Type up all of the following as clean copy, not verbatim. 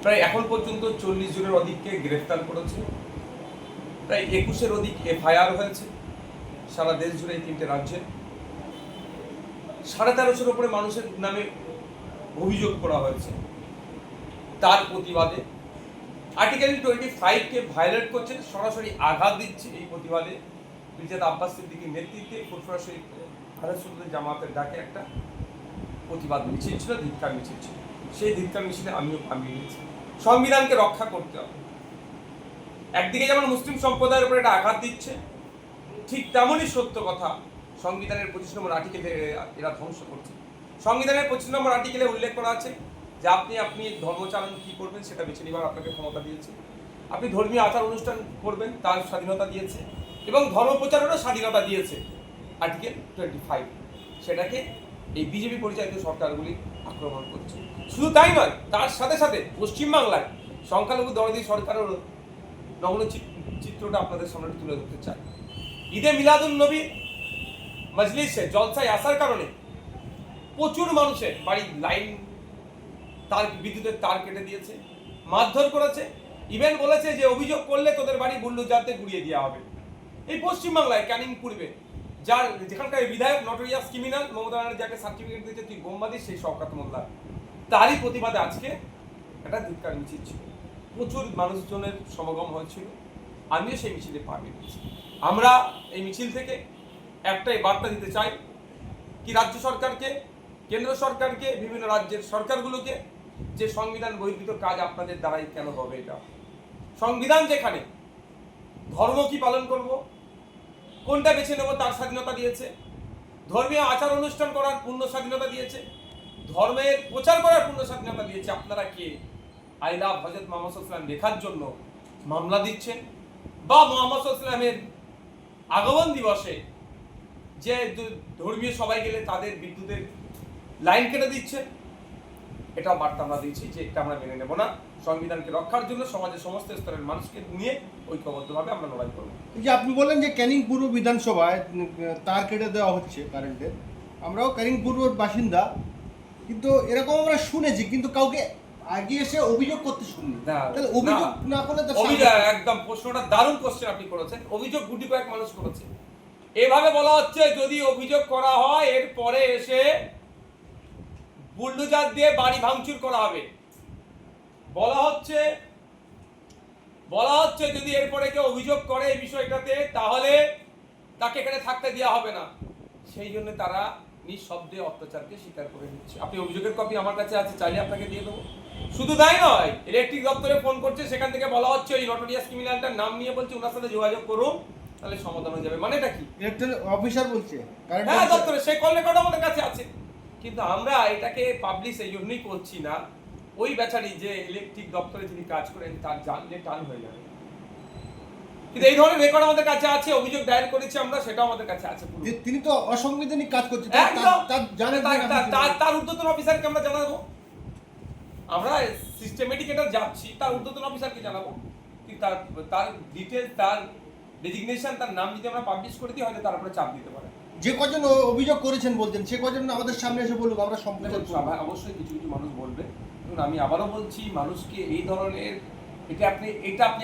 প্রায় এখন পর্যন্ত 40 জনের অধিককে গ্রেফতার করেছে, প্রায় 21-এর অধিক এফআইআর হয়েছে সারা দেশ জুড়ে এই 3টে রাজ্যে। 1350-এর উপরে মানুষের নামে অভিযোগ করা হয়েছে। তার প্রতিবাদে আর্টিকেল 25-কে ভায়োলেট করছে, সরাসরি আঘাত দিচ্ছে। এই প্রতিবাদে মির্জা আব্বাস সিদ্দিকীর নেতৃত্বে ফুরফুরা শরীফ আহলে সুন্নাত জামাতের ডাকে একটা প্রতিবাদ মিছিল ছিল, ধিক্কার মিছিল ছিল। সেই ধিক্কার মিছিলে আমিও নিয়েছি। সংবিধানকে রক্ষা করতে হবে। একদিকে যেমন মুসলিম সম্প্রদায়ের উপর এটা আঘাত দিচ্ছে, ঠিক তেমনই সত্য কথা সংবিধানের 25 নম্বর আর্টিকেলে এরা ধ্বংস করছে। সংবিধানের 25 নম্বর আর্টিকেলে উল্লেখ করা আছে যে আপনি ধর্মচারণ কি করবেন সেটা বেছে নেবার আপনাকে ক্ষমতা দিয়েছে। আপনি ধর্মীয় আচার অনুষ্ঠান করবেন তার স্বাধীনতা দিয়েছে, এবং ধর্ম প্রচারেরও স্বাধীনতা দিয়েছে আর্টিকেল 25। সেটাকে এই বিজেপি পরিচালিত সরকারগুলি আক্রমণ করছে। শুধু তাই নয়, তার সাথে সাথে পশ্চিমবাংলায় সংখ্যালঘু দরদি সরকারের নগ্ন চিত্রটা আপনাদের সামনে তুলে ধরতে চাই। ঈদে মিলাদুন নবী মজলিসে জলসায় আসার কারণে প্রচুর মানুষের বাড়ির লাইন, তার বিদ্যুতের তার কেটে দিয়েছে, মারধর করেছে, ইভেন বলেছে যে অভিযোগ করলে তোদের বাড়ি বুল্ডোজারতে গুড়িয়ে দেওয়া হবে। এই পশ্চিমবাংলায় ক্যানিং পূর্বে যেখানকার বিধায়ক নটোরিয়াস ক্রিমিনাল মমতা ব্যানার্জি যাকে সার্টিফিকেট দিয়েছে তুই বোমবাদী, সেই শওকত মোল্লা, তারই প্রতিবাদে আজকে একটা ধিক্কার মিছিল ছিল। প্রচুর মানুষজনের সমাগম হয়েছিল, আমিও সেই মিছিলে পা মিলিয়েছি। আমরা এই মিছিল থেকে একটাই বার্তা দিতে চাই কি রাজ্য সরকারকে, কেন্দ্র সরকারকে, বিভিন্ন রাজ্যের সরকারগুলোকে, যে সংবিধান বহির্ভূত কাজ আপনাদের দ্বারাই কেন হবে? এটা সংবিধান যেখানে ধর্ম কি পালন করব, কোনটা বেছে নেব তার স্বাধীনতা দিয়েছে, ধর্মীয় আচার অনুষ্ঠান করার পূর্ণ স্বাধীনতা দিয়েছে, ধর্মের প্রচার করার পূর্ণ স্বাধীনতা দিয়েছে। আপনারা কে আই লাভ হযরত মুহাম্মদ সাল্লাল্লাহু আলাইহি ওয়াসাল্লাম লেখার জন্য মামলা দিচ্ছেন, বা মুহাম্মদ সাল্লাল্লাহু আলাইহি ওয়াসাল্লামের আগমন দিবসে যে ধর্মীয় সবাই গেলে তাদের বিদ্যুতের লাইন কেটে দিচ্ছে? এটাও বার্তা আমরা দিচ্ছি যে এটা আমরা মেনে নেব না। সংবিধানকে রক্ষার জন্য সমাজের সমস্ত স্তরের মানুষকে নিয়ে ঐক্যবদ্ধভাবে আমরা লড়াই করব। এই যে আপনি বলেন যে ক্যানিং পূর্ব বিধানসভায় তার কেটে দেওয়া হচ্ছে কারেন্টের, আমরাও ক্যানিং পূর্বর বাসিন্দা, কিন্তু এরকম আমরা শুনেছি, কিন্তু কাউকে আগে এসে অভিযোগ করতে শুনি। তাহলে অভিযোগ না করলে তো একদম প্রশ্নটা দারুণ কোশ্চেন আপনি করেছেন। অভিযোগ গুটি কয়েক মানুষ করেছে। এভাবে বলা হচ্ছে যদি অভিযোগ করা হয় এরপরে এসে বুলডোজার দিয়ে বাড়ি ভাঙচুর করা হবে। বলা হচ্ছে যদি এরপরে কেউ অভিযোগ করে এই বিষয়টাতে তাহলে তাকে এখানে থাকতে দেওয়া হবে না। সেই জন্য তারা নিঃশব্দে অত্যাচারকে স্বীকার করে নিচ্ছে। আপনি অভিযোগের কপি আমার কাছে আছে, চাইলে আপনাকে দিয়ে দেবো। শুধু তাই নয়, ইলেকট্রিক দপ্তরে ফোন করছে, সেখান থেকে বলা হচ্ছে ওই নটোরিয়াস ক্রিমিনালটার নাম নিয়ে বলছে ওনার সাথে যোগাযোগ করুন, তাহলে সমাধান হয়ে যাবে। মানেটা কি? ইলেকট্রিক অফিসার বলছে, হ্যাঁ দপ্তরে সেই কল রেকর্ড আমাদের কাছে আছে। কিন্তু আমরা এটাকে পাবলিশ এই জন্যই করছি না, ওই বেচারি যে ইলেকট্রিক দপ্তরে যিনি কাজ করেন তার জানলে টান হয়ে যাবে। কিন্তু এই ধরনের রেকর্ড আমাদের কাছে আছে, অভিযোগ দায়ের করেছি আমরা, সেটাও আমাদের কাছে আছে। তিনি তো অসাংবিধানিক কাজ করছেন, তার ঊর্ধ্বতন অফিসারকে আমরা জানাবো। আমরা সিস্টেমেটিক এটা যাচ্ছি, তার ঊর্ধ্বতন অফিসারকে জানাবো। কিন্তু তার ডিটেইলস, তার ডেজিগনেশন, তার নাম যদি আমরা পাবলিশ করে দিই, হয়তো তার উপরে চাপ দিতে পারে। যে কজন অভিযোগ করেছেন বলছেন, সে কজন আমাদের সামনে এসে বলুক, আমরা সম্পূর্ণ অবশ্যই কিছু কিছু মানুষ বলবে। এবং আমি আবারও বলছি, মানুষকে এই ধরনের এটা আপনি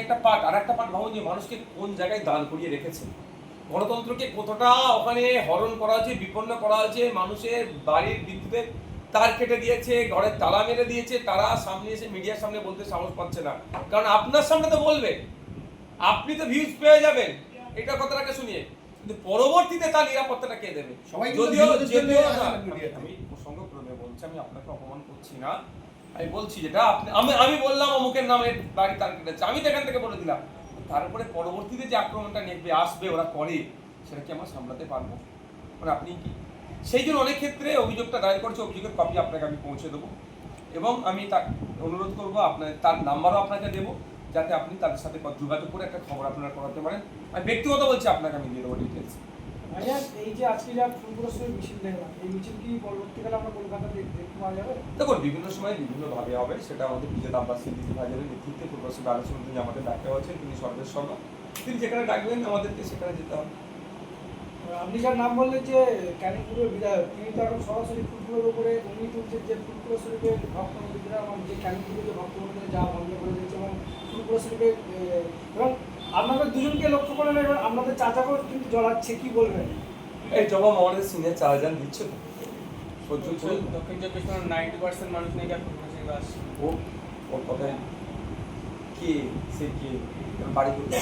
একটা পার্ট, আর একটা পার্ট ভাবুন যে মানুষকে কোন জায়গায় দান করিয়ে রেখেছেন। গণতন্ত্রকে কতটা ওখানে হরণ করা হয়েছে, বিপন্ন করা হয়েছে, মানুষের বাড়ির বিদ্যুতের তার কেটে দিয়েছে, ঘরের তালা মেরে দিয়েছে। তারা সামনে এসে মিডিয়ার সামনে বলতে সাহস পাচ্ছে না, কারণ আপনার সামনে তো বলবে, আপনি তো ভিউজ পেয়ে যাবেন এটা কথাটাকে শুনিয়ে, কিন্তু পরবর্তীতে তার নিরাপত্তাটা কে দেবে? যদিও আমি প্রসঙ্গক্রমে বলছি, আমি আপনাকে অপমান করছি না, আমি বলছি যেটা আমি বললাম অমুকের নামের বাড়ি তার কেটেছে, আমি তো এখান থেকে বলে দিলাম। তারপরে পরবর্তীতে যে আক্রমণটা নেবে আসবে ওরা করে, সেটা কি আমরা সামলাতে পারবো? মানে আপনি কি সেই জন্য অনেক ক্ষেত্রে অভিযোগটা দায়ের করছে, অভিযোগের কপি আপনাকে আমি পৌঁছে দেবো, এবং আমি তার অনুরোধ করবো আপনার তার নাম্বারও আপনাকে দেবো, যাতে আপনি তাদের সাথে যোগাযোগ করে একটা খবর আপনারা করাতে পারেন। আমি ব্যক্তিগত বলছি, আপনাকে আমি দিয়ে দেবো ডিটেলস। ভাইয়া, এই যে আজকে যা ফুরফুরা শরীফ মিছিল দেখলাম, এই মিছিল কি পরবর্তীকালে আমরা কলকাতা দেখতে পাওয়া যাবে? দেখুন, বিভিন্ন সময় বিভিন্নভাবে হবে, সেটা আমাদের মির্জা আব্বাস সিদ্দিকী ভাইয়ের নেতৃত্বে ফুরফুরা শরীফ আলোচনা তিনি আমাদের ডাকা হয়েছেন, তিনি সর্বেসর্বা, তিনি যেখানে ডাকবেন আমাদেরকে সেখানে যেতে হবে। আপনি যার নাম বললেন যে ক্যানিং পূর্বের বিধায়ক, তিনি তো এখন সরাসরি মসজিদগুলোর উপরে উনি তুলছেন যে ফুলপুরা শরীফের ভক্তমন্দিরা এবং যে ক্যানিংপুরের যে ভক্তমন্দিরে যাওয়া বন্ধ করে দিয়েছে এবং ফুলপুরা শরীফে এবং আপনাদের দুজনকে লক্ষ্য করে না, এবার আপনাদের চাচাকেও কিন্তু জড়াচ্ছে, কি বলবেন? এই জবাব আমাদের সিনিয়র চারজন দিচ্ছে তো সহ্য করে দক্ষিণ চব্বিশ পরগনার 90% মানুষ নাকি এখন ফুলপুরা আসছে। ওর কথায় কে সে কে বাড়ি করতে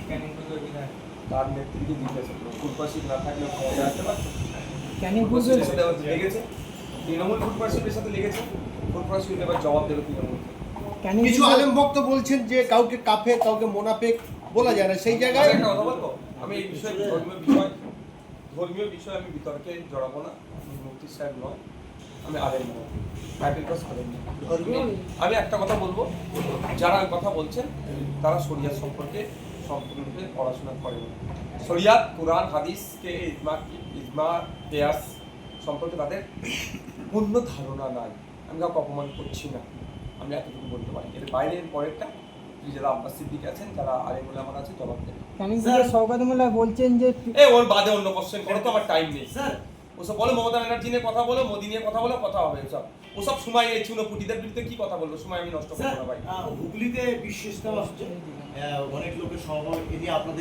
ক্যানিং পুজোর বিধায়ক। তার নেতৃত্বে জিজ্ঞাসা করো ফুটপাসিক না থাকলে ক্ষমতা আসতে পারতো ক্যানিংপুর ফুটপাসিকের সাথে আবার লেগেছে তৃণমূল ফুটপাসিকের সাথে লেগেছে ফুটপাসিক এবার জবাব দেবে তৃণমূল কিছু আলেম ভক্ত বলছেন যে কাউকে কাফে কাউকে মোনাফেক বলা যায় না, সেই জায়গায় একটা কথা বলবো আমি এই বিষয়ে ধর্মীয় বিষয়ে আমি বিতর্কে জড়াবো না। আমি মুফতি সাহেব নয়, আমি আলেম নয়, টাইটেল ক্রস করেন না। আমি একটা কথা বলবো, যারা ওই কথা বলছেন তারা শরিয়াত সম্পর্কে সম্পূর্ণরূপে পড়াশোনা করেন না। শরিয়াত কোরআন হাদিসকে ইজমা কেয়াস সম্পর্কে তাদের পূর্ণ ধারণা নাই। আমি কাউকে অপমান করছি না, আমি এতটুকু বলতে পারি। এর বাইরের পরেরটা যারা আব্বাস সিদ্দিক আছেন, যারা আলেম ওলামারা আছে, জবাব দেবেন। ক্যানিংপুরের শওকত মোল্লা বলছেন যে ওর বাদে অন্য কোশ্চেন করো তো, আমার টাইম নেই স্যার। ওসব বলো মমতা ব্যানার্জি নিয়ে কথা বলো, মোদি নিয়ে কথা বলো, কথা হবে ওসব সময় এই চুনোপুটিদের বিরুদ্ধে কি কথা বলবো, সময় আমি নষ্ট করবো না ভাই। হুগলিতে বিশ্ব ইজতেমা হচ্ছে, অনেক লোকের সমাগম, এ নিয়ে আপনাদের